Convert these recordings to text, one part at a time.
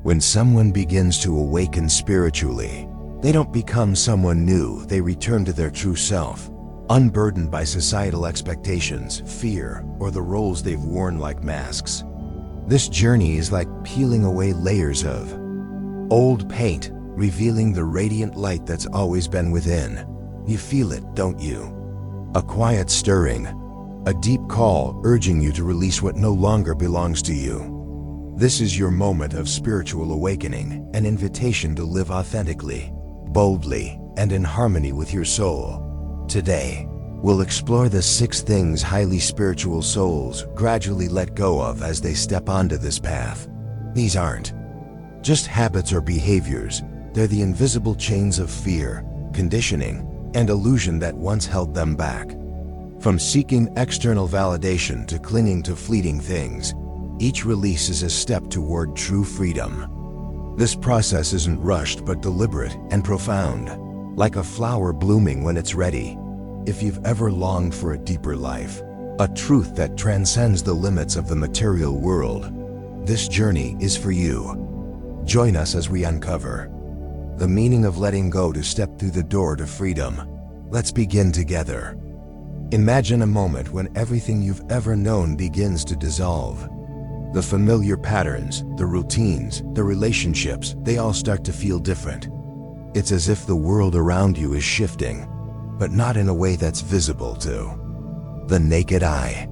When someone begins to awaken spiritually, they don't become someone new, they return to their true self, unburdened by societal expectations, fear, or the roles they've worn like masks. This journey is like peeling away layers of old paint, revealing the radiant light that's always been within. You feel it, don't you? A quiet stirring, a deep call urging you to release what no longer belongs to you. This is your moment of spiritual awakening, an invitation to live authentically, boldly, and in harmony with your soul. Today, we'll explore the 6 things highly spiritual souls gradually let go of as they step onto this path. These aren't just habits or behaviors, they're the invisible chains of fear, conditioning, and illusion that once held them back. From seeking external validation to clinging to fleeting things, each release is a step toward true freedom. This process isn't rushed but deliberate and profound, like a flower blooming when it's ready. If you've ever longed for a deeper life, a truth that transcends the limits of the material world, this journey is for you. Join us as we uncover the meaning of letting go to step through the door to freedom. Let's begin together. Imagine a moment when everything you've ever known begins to dissolve. The familiar patterns, the routines, the relationships, they all start to feel different. It's as if the world around you is shifting, but not in a way that's visible to the naked eye.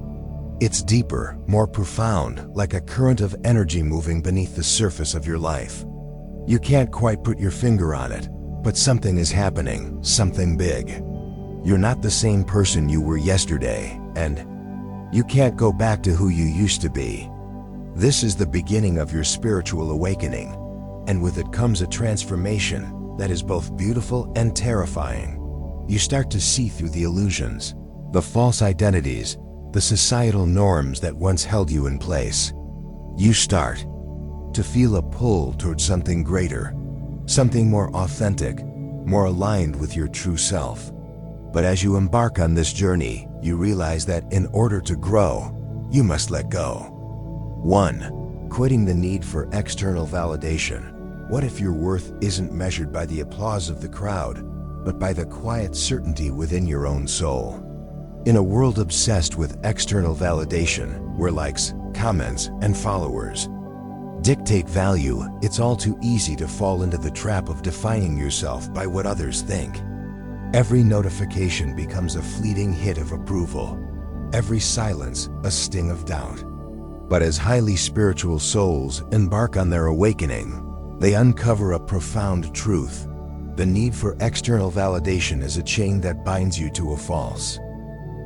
It's deeper, more profound, like a current of energy moving beneath the surface of your life. You can't quite put your finger on it, but something is happening, something big. You're not the same person you were yesterday, and you can't go back to who you used to be. This is the beginning of your spiritual awakening, and with it comes a transformation that is both beautiful and terrifying. You start to see through the illusions, the false identities, the societal norms that once held you in place. You start to feel a pull towards something greater, something more authentic, more aligned with your true self. But as you embark on this journey, you realize that in order to grow, you must let go. 1. Quitting the need for external validation. What if your worth isn't measured by the applause of the crowd, but by the quiet certainty within your own soul? In a world obsessed with external validation, where likes, comments, and followers dictate value, it's all too easy to fall into the trap of defining yourself by what others think. Every notification becomes a fleeting hit of approval, every silence a sting of doubt. But as highly spiritual souls embark on their awakening, they uncover a profound truth. The need for external validation is a chain that binds you to a false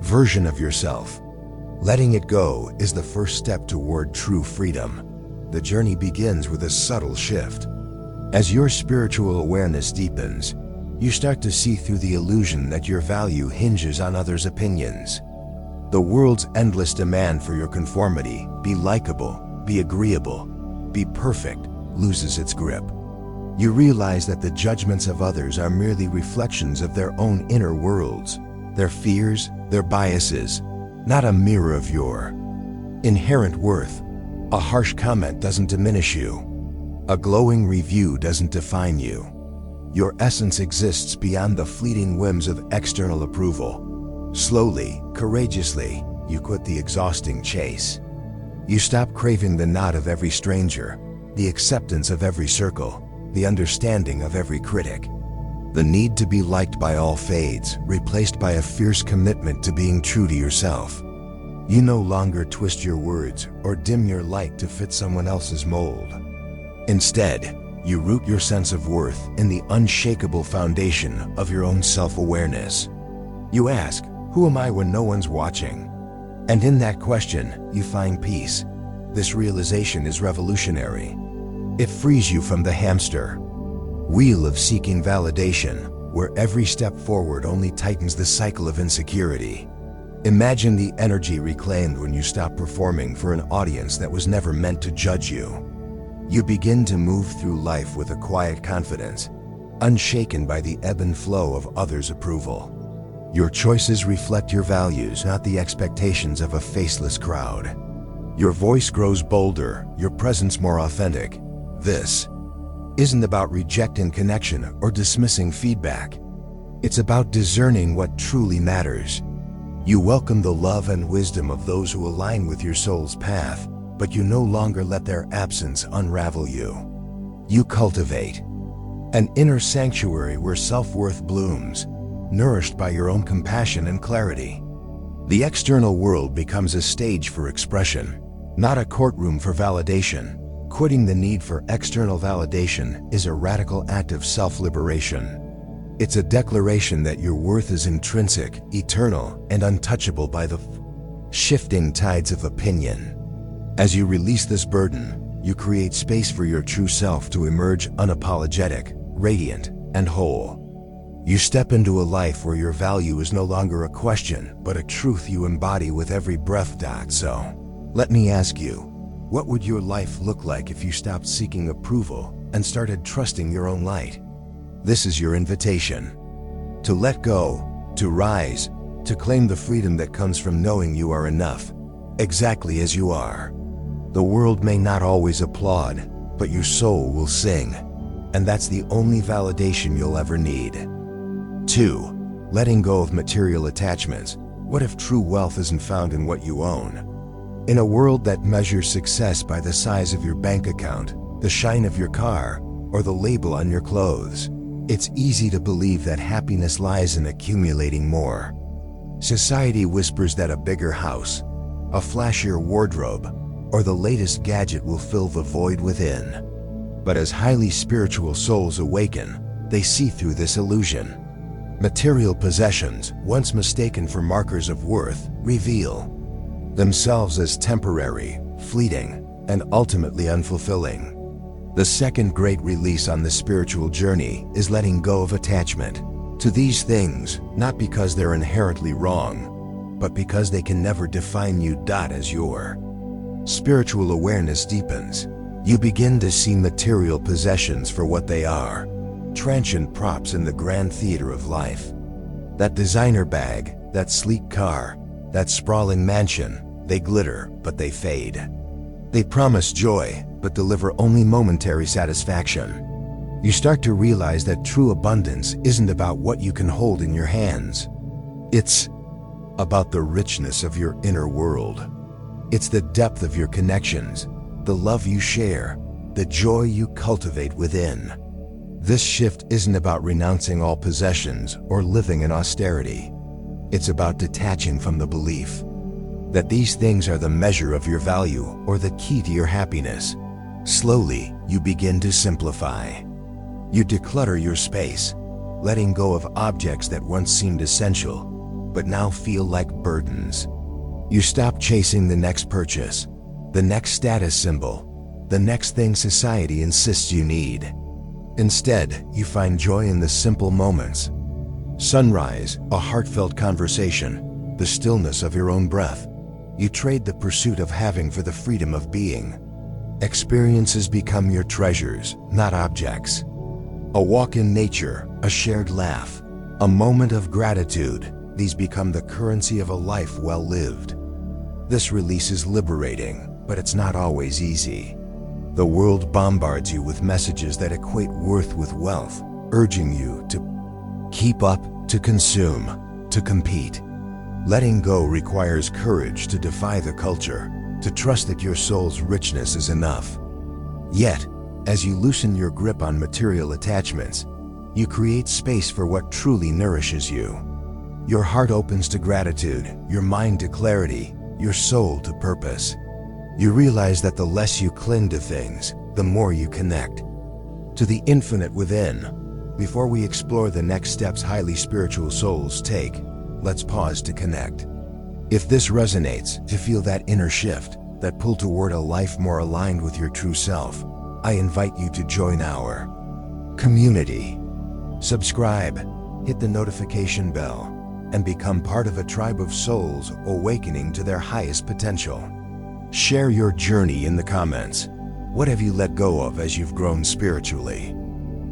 version of yourself. Letting it go is the first step toward true freedom. The journey begins with a subtle shift. As your spiritual awareness deepens, you start to see through the illusion that your value hinges on others' opinions. The world's endless demand for your conformity, be likable, be agreeable, be perfect, loses its grip. You realize that the judgments of others are merely reflections of their own inner worlds, their fears, their biases, not a mirror of your inherent worth. A harsh comment doesn't diminish you. A glowing review doesn't define you. Your essence exists beyond the fleeting whims of external approval. Slowly, courageously, you quit the exhausting chase. You stop craving the nod of every stranger, the acceptance of every circle, the understanding of every critic. The need to be liked by all fades, replaced by a fierce commitment to being true to yourself. You no longer twist your words or dim your light to fit someone else's mold. Instead, you root your sense of worth in the unshakable foundation of your own self-awareness. You ask, who am I when no one's watching? And in that question, you find peace. This realization is revolutionary. It frees you from the hamster wheel of seeking validation, where every step forward only tightens the cycle of insecurity. Imagine the energy reclaimed when you stop performing for an audience that was never meant to judge you. You begin to move through life with a quiet confidence, unshaken by the ebb and flow of others' approval. Your choices reflect your values, not the expectations of a faceless crowd. Your voice grows bolder, your presence more authentic, This isn't about rejecting connection or dismissing feedback. It's about discerning what truly matters. You welcome the love and wisdom of those who align with your soul's path, but you no longer let their absence unravel you. You cultivate an inner sanctuary where self-worth blooms, nourished by your own compassion and clarity. The external world becomes a stage for expression, not a courtroom for validation. Quitting the need for external validation is a radical act of self-liberation. It's a declaration that your worth is intrinsic, eternal, and untouchable by the shifting tides of opinion. As you release this burden, you create space for your true self to emerge unapologetic, radiant, and whole. You step into a life where your value is no longer a question, but a truth you embody with every breath. So, let me ask you, what would your life look like if you stopped seeking approval and started trusting your own light? This is your invitation to let go, to rise, to claim the freedom that comes from knowing you are enough, exactly as you are. The world may not always applaud, but your soul will sing, and that's the only validation you'll ever need. 2. Letting go of material attachments. What if true wealth isn't found in what you own? In a world that measures success by the size of your bank account, the shine of your car, or the label on your clothes, it's easy to believe that happiness lies in accumulating more. Society whispers that a bigger house, a flashier wardrobe, or the latest gadget will fill the void within. But as highly spiritual souls awaken, they see through this illusion. Material possessions, once mistaken for markers of worth, reveal themselves as temporary, fleeting, and ultimately unfulfilling. The second great release on the spiritual journey is letting go of attachment to these things, not because they're inherently wrong, but because they can never define you. As your spiritual awareness deepens, you begin to see material possessions for what they are, transient props in the grand theater of life. That designer bag, that sleek car, that sprawling mansion, they glitter, but they fade. They promise joy, but deliver only momentary satisfaction. You start to realize that true abundance isn't about what you can hold in your hands. It's about the richness of your inner world. It's the depth of your connections, the love you share, the joy you cultivate within. This shift isn't about renouncing all possessions or living in austerity. It's about detaching from the belief that these things are the measure of your value or the key to your happiness. Slowly, you begin to simplify. You declutter your space, letting go of objects that once seemed essential, but now feel like burdens. You stop chasing the next purchase, the next status symbol, the next thing society insists you need. Instead, you find joy in the simple moments. Sunrise, a heartfelt conversation, the stillness of your own breath. You trade the pursuit of having for the freedom of being. Experiences become your treasures, not objects. A walk in nature, a shared laugh, a moment of gratitude, these become the currency of a life well lived. This release is liberating, but it's not always easy. The world bombards you with messages that equate worth with wealth, urging you to keep up, to consume, to compete. Letting go requires courage to defy the culture, to trust that your soul's richness is enough. Yet, as you loosen your grip on material attachments, you create space for what truly nourishes you. Your heart opens to gratitude, your mind to clarity, your soul to purpose. You realize that the less you cling to things, the more you connect to the infinite within. Before we explore the next steps highly spiritual souls take, let's pause to connect. If this resonates, to feel that inner shift, that pull toward a life more aligned with your true self, I invite you to join our community. Subscribe, hit the notification bell, and become part of a tribe of souls awakening to their highest potential. Share your journey in the comments. What have you let go of as you've grown spiritually?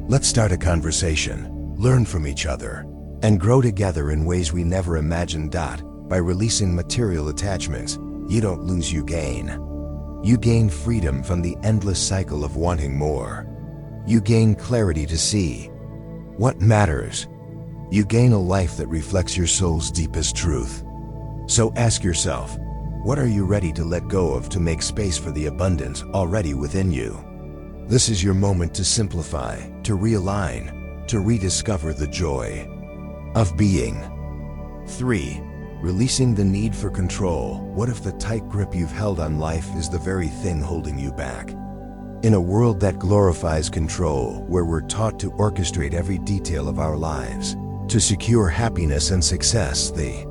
Let's start a conversation, learn from each other, and grow together in ways we never imagined. By releasing material attachments, you don't lose, you gain. You gain freedom from the endless cycle of wanting more. You gain clarity to see what matters. You gain a life that reflects your soul's deepest truth. So ask yourself, what are you ready to let go of to make space for the abundance already within you? This is your moment to simplify, to realign, to rediscover the joy of being. 3. Releasing the need for control. What if the tight grip you've held on life is the very thing holding you back? In a world that glorifies control, where we're taught to orchestrate every detail of our lives, to secure happiness and success, the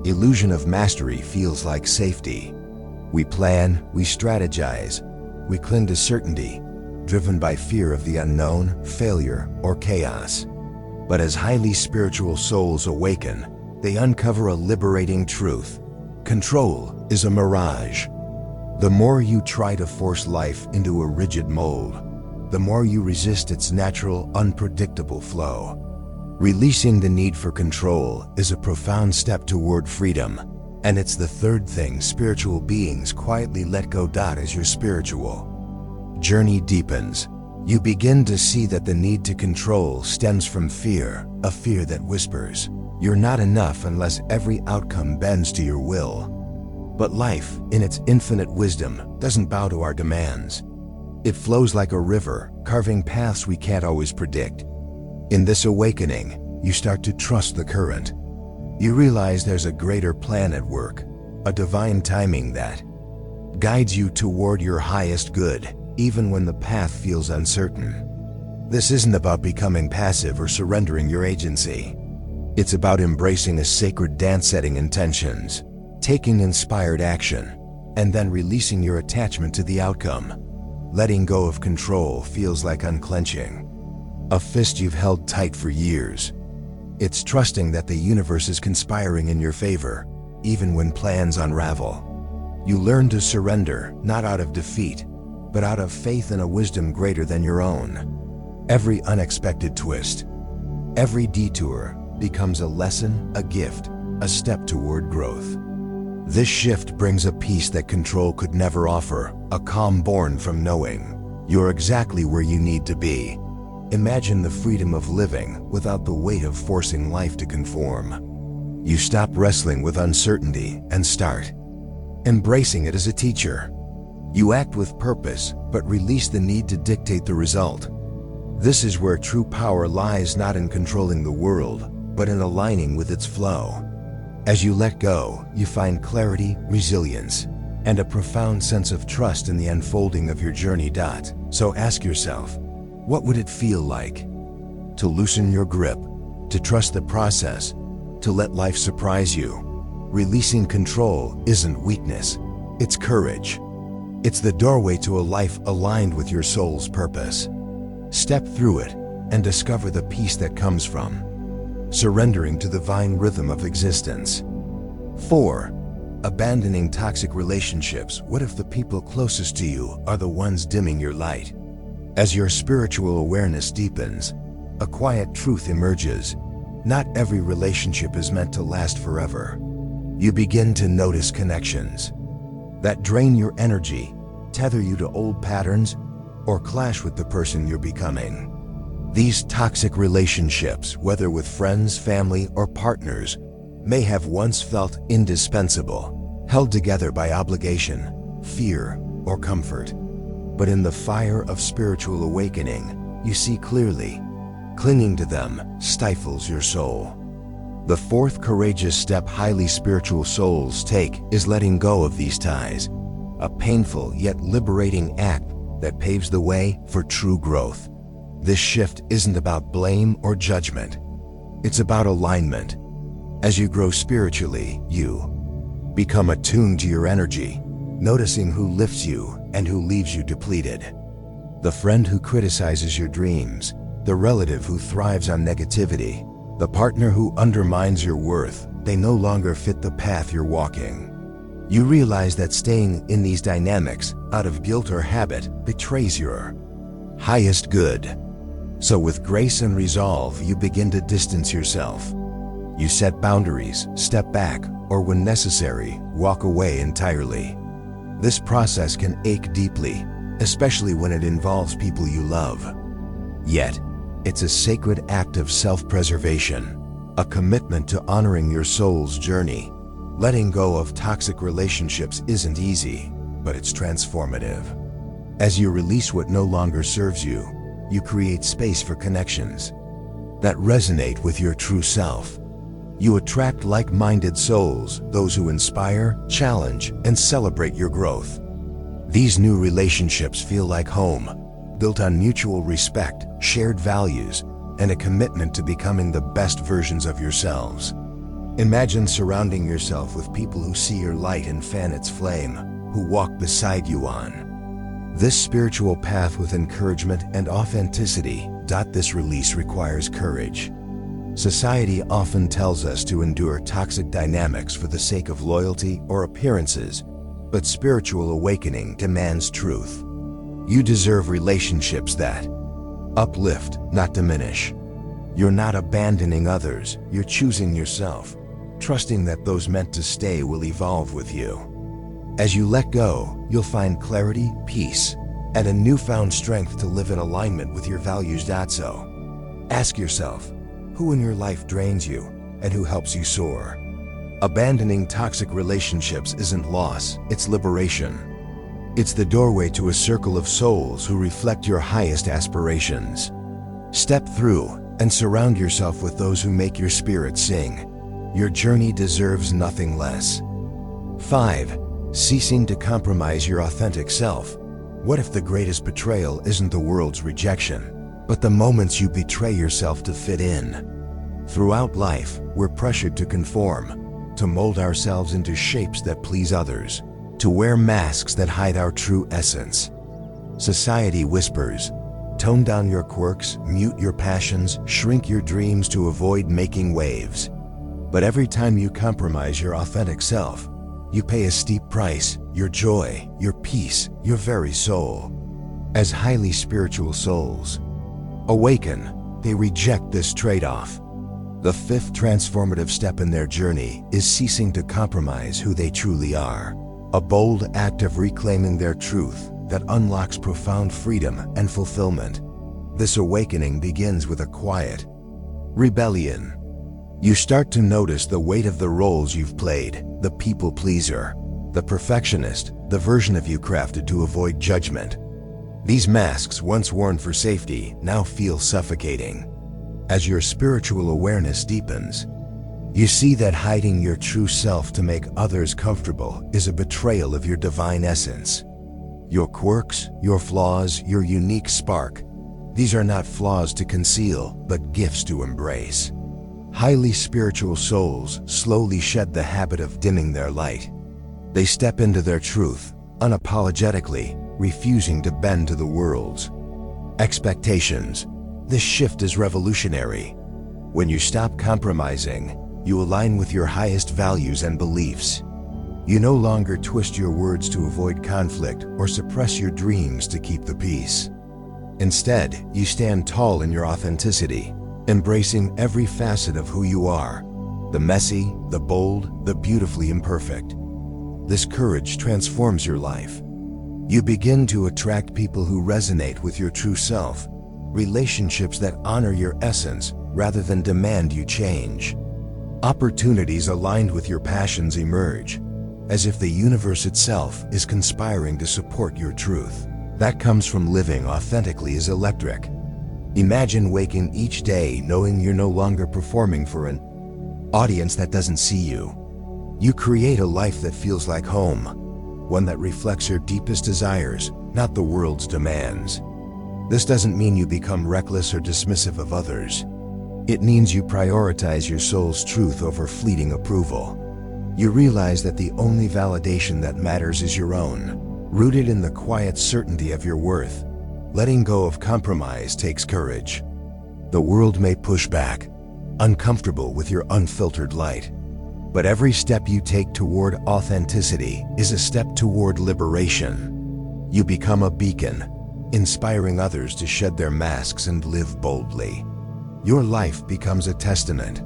illusion of mastery feels like safety. We plan, we strategize, we cling to certainty, driven by fear of the unknown, failure, or chaos. But as highly spiritual souls awaken, they uncover a liberating truth. Control is a mirage. The more you try to force life into a rigid mold, the more you resist its natural, unpredictable flow. Releasing the need for control is a profound step toward freedom, and it's the third thing spiritual beings quietly let go. As your spiritual journey deepens, you begin to see that the need to control stems from fear, a fear that whispers, "You're not enough unless every outcome bends to your will." But life, in its infinite wisdom, doesn't bow to our demands. It flows like a river, carving paths we can't always predict. In this awakening, you start to trust the current. You realize there's a greater plan at work, a divine timing that guides you toward your highest good, even when the path feels uncertain. This isn't about becoming passive or surrendering your agency. It's about embracing a sacred dance, setting intentions, taking inspired action, and then releasing your attachment to the outcome. Letting go of control feels like unclenching a fist you've held tight for years. It's trusting that the universe is conspiring in your favor, even when plans unravel. You learn to surrender, not out of defeat, but out of faith in a wisdom greater than your own. Every unexpected twist, every detour becomes a lesson, a gift, a step toward growth. This shift brings a peace that control could never offer, a calm born from knowing you're exactly where you need to be. Imagine the freedom of living without the weight of forcing life to conform. You stop wrestling with uncertainty and start embracing it as a teacher. You act with purpose, but release the need to dictate the result. This is where true power lies, not in controlling the world, but in aligning with its flow. As you let go, you find clarity, resilience, and a profound sense of trust in the unfolding of your journey. So ask yourself, what would it feel like to loosen your grip, to trust the process, to let life surprise you? Releasing control isn't weakness, it's courage. It's the doorway to a life aligned with your soul's purpose. Step through it and discover the peace that comes from surrendering to the divine rhythm of existence. 4. Abandoning toxic relationships. What if the people closest to you are the ones dimming your light? As your spiritual awareness deepens, a quiet truth emerges. Not every relationship is meant to last forever. You begin to notice connections that drain your energy, tether you to old patterns, or clash with the person you're becoming. These toxic relationships, whether with friends, family, or partners, may have once felt indispensable, held together by obligation, fear, or comfort. But in the fire of spiritual awakening, you see clearly. Clinging to them stifles your soul. The fourth courageous step highly spiritual souls take is letting go of these ties, a painful yet liberating act that paves the way for true growth. This shift isn't about blame or judgment. It's about alignment. As you grow spiritually, you become attuned to your energy, noticing who lifts you and who leaves you depleted. The friend who criticizes your dreams, the relative who thrives on negativity, the partner who undermines your worth, they no longer fit the path you're walking. You realize that staying in these dynamics out of guilt or habit betrays your highest good. So with grace and resolve, you begin to distance yourself. You set boundaries, step back, or when necessary, walk away entirely. This process can ache deeply, especially when it involves people you love. Yet, it's a sacred act of self-preservation, a commitment to honoring your soul's journey. Letting go of toxic relationships isn't easy, but it's transformative. As you release what no longer serves you, you create space for connections that resonate with your true self. You attract like-minded souls, those who inspire, challenge, and celebrate your growth. These new relationships feel like home, built on mutual respect, shared values, and a commitment to becoming the best versions of yourselves. Imagine surrounding yourself with people who see your light and fan its flame, who walk beside you on this spiritual path with encouragement and authenticity. This release requires courage. Society often tells us to endure toxic dynamics for the sake of loyalty or appearances, but spiritual awakening demands truth. You deserve relationships that uplift, not diminish. You're not abandoning others, you're choosing yourself, trusting that those meant to stay will evolve with you. As you let go, you'll find clarity, peace, and a newfound strength to live in alignment with your values. So, ask yourself, who in your life drains you and who helps you soar? Abandoning toxic relationships isn't loss, it's liberation. It's the doorway to a circle of souls who reflect your highest aspirations. Step through and surround yourself with those who make your spirit sing. Your journey deserves nothing less. 5. Ceasing to compromise your authentic self. What if the greatest betrayal isn't the world's rejection, but the moments you betray yourself to fit in? Throughout life, we're pressured to conform, to mold ourselves into shapes that please others, to wear masks that hide our true essence. Society whispers, tone down your quirks, mute your passions, shrink your dreams to avoid making waves. But every time you compromise your authentic self, you pay a steep price: your joy, your peace, your very soul. As highly spiritual souls awaken, they reject this trade-off. The 5th transformative step in their journey is ceasing to compromise who they truly are, a bold act of reclaiming their truth that unlocks profound freedom and fulfillment. This awakening begins with a quiet rebellion. You start to notice the weight of the roles you've played: the people pleaser, the perfectionist, the version of you crafted to avoid judgment. These masks, once worn for safety, now feel suffocating. As your spiritual awareness deepens, you see that hiding your true self to make others comfortable is a betrayal of your divine essence. Your quirks, your flaws, your unique spark, these are not flaws to conceal, but gifts to embrace. Highly spiritual souls slowly shed the habit of dimming their light. They step into their truth, unapologetically, refusing to bend to the world's expectations. This shift is revolutionary. When you stop compromising, you align with your highest values and beliefs. You no longer twist your words to avoid conflict or suppress your dreams to keep the peace. Instead, you stand tall in your authenticity, embracing every facet of who you are: the messy, the bold, the beautifully imperfect. This courage transforms your life. You begin to attract people who resonate with your true self, relationships that honor your essence rather than demand you change. Opportunities aligned with your passions emerge, as if the universe itself is conspiring to support your truth. That comes from living authentically is electric. Imagine waking each day knowing you're no longer performing for an audience that doesn't see you. You create a life that feels like home, one that reflects your deepest desires, not the world's demands. This doesn't mean you become reckless or dismissive of others. It means you prioritize your soul's truth over fleeting approval. You realize that the only validation that matters is your own, rooted in the quiet certainty of your worth. Letting go of compromise takes courage. The world may push back, uncomfortable with your unfiltered light. But every step you take toward authenticity is a step toward liberation. You become a beacon, inspiring others to shed their masks and live boldly. Your life becomes a testament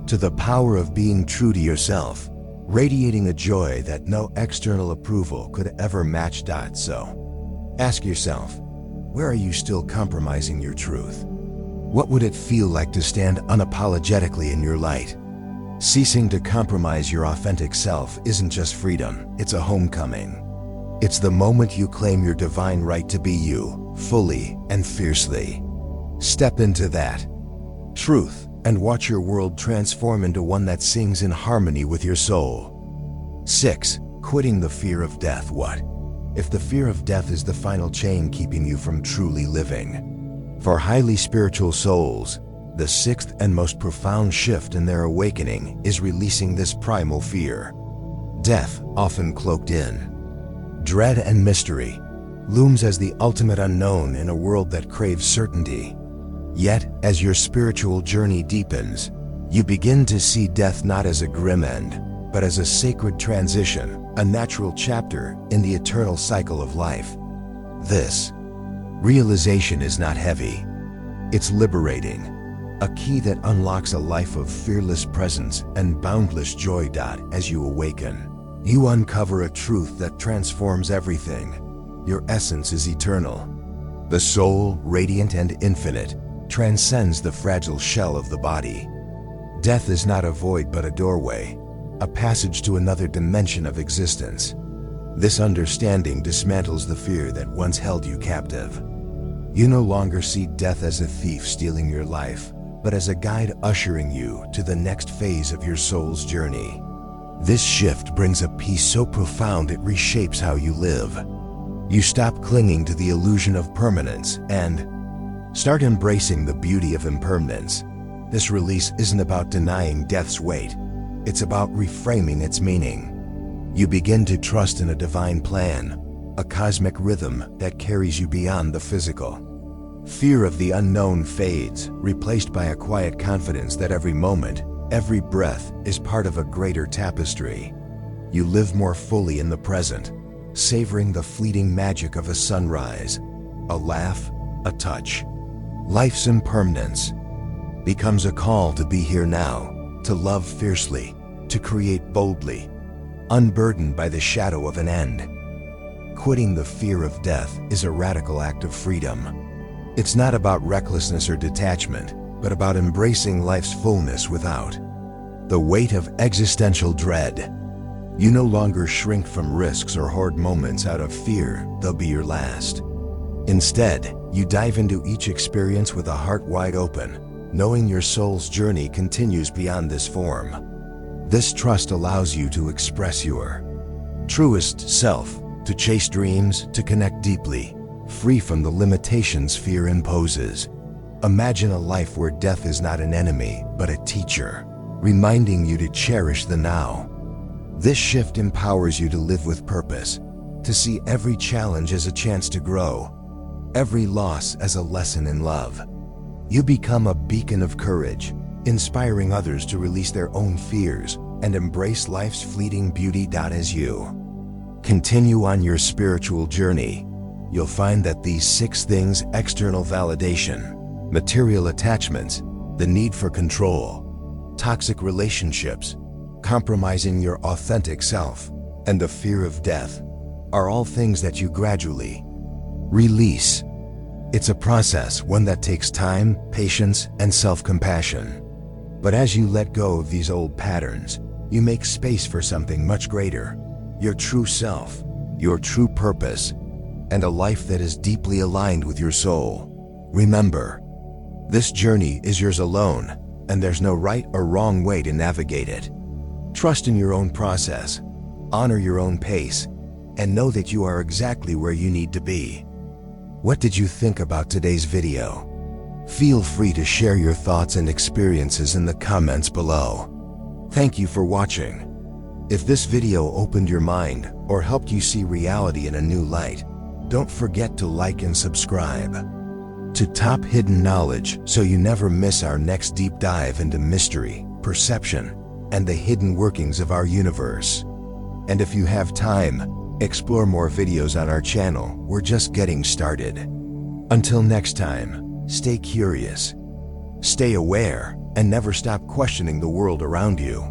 to the power of being true to yourself, radiating a joy that no external approval could ever match. So, ask yourself, where are you still compromising your truth? What would it feel like to stand unapologetically in your light? Ceasing to compromise your authentic self isn't just freedom, it's a homecoming. It's the moment you claim your divine right to be you, fully and fiercely. Step into that truth and watch your world transform into one that sings in harmony with your soul. 6. Quitting the fear of death. What if the fear of death is the final chain keeping you from truly living? For highly spiritual souls, the sixth and most profound shift in their awakening is releasing this primal fear. Death, often cloaked in dread and mystery, looms as the ultimate unknown in a world that craves certainty. Yet, as your spiritual journey deepens, you begin to see death not as a grim end, but as a sacred transition, a natural chapter in the eternal cycle of life. This realization is not heavy. It's liberating, a key that unlocks a life of fearless presence and boundless joy. As you awaken, you uncover a truth that transforms everything. Your essence is eternal. The soul, radiant and infinite, transcends the fragile shell of the body. Death is not a void but a doorway, a passage to another dimension of existence. This understanding dismantles the fear that once held you captive. You no longer see death as a thief stealing your life, but as a guide ushering you to the next phase of your soul's journey. This shift brings a peace so profound it reshapes how you live. You stop clinging to the illusion of permanence and start embracing the beauty of impermanence. This release isn't about denying death's weight. It's about reframing its meaning. You begin to trust in a divine plan, a cosmic rhythm that carries you beyond the physical. Fear of the unknown fades, replaced by a quiet confidence that every moment, every breath is part of a greater tapestry. You live more fully in the present, savoring the fleeting magic of a sunrise, a laugh, a touch. Life's impermanence becomes a call to be here now, to love fiercely, to create boldly, unburdened by the shadow of an end. Quitting the fear of death is a radical act of freedom. It's not about recklessness or detachment, but about embracing life's fullness without the weight of existential dread. You no longer shrink from risks or hoard moments out of fear they'll be your last. Instead, you dive into each experience with a heart wide open, knowing your soul's journey continues beyond this form. This trust allows you to express your truest self, to chase dreams, to connect deeply, free from the limitations fear imposes. Imagine a life where death is not an enemy, but a teacher, reminding you to cherish the now. This shift empowers you to live with purpose, to see every challenge as a chance to grow, every loss as a lesson in love. You become a beacon of courage, inspiring others to release their own fears and embrace life's fleeting beauty. As you continue on your spiritual journey, you'll find that these 6 things: external validation, material attachments, the need for control, toxic relationships, compromising your authentic self, and the fear of death, are all things that you gradually release. It's a process, one that takes time, patience, and self-compassion. But as you let go of these old patterns, you make space for something much greater: your true self, your true purpose, and a life that is deeply aligned with your soul. Remember, this journey is yours alone, and there's no right or wrong way to navigate it. Trust in your own process, honor your own pace, and know that you are exactly where you need to be. What did you think about today's video? Feel free to share your thoughts and experiences in the comments below. Thank you for watching. If this video opened your mind or helped you see reality in a new light, don't forget to like and subscribe to Top Hidden Knowledge so you never miss our next deep dive into mystery, perception, and the hidden workings of our universe. And if you have time, explore more videos on our channel. We're just getting started. Until next time, stay curious, stay aware, and never stop questioning the world around you.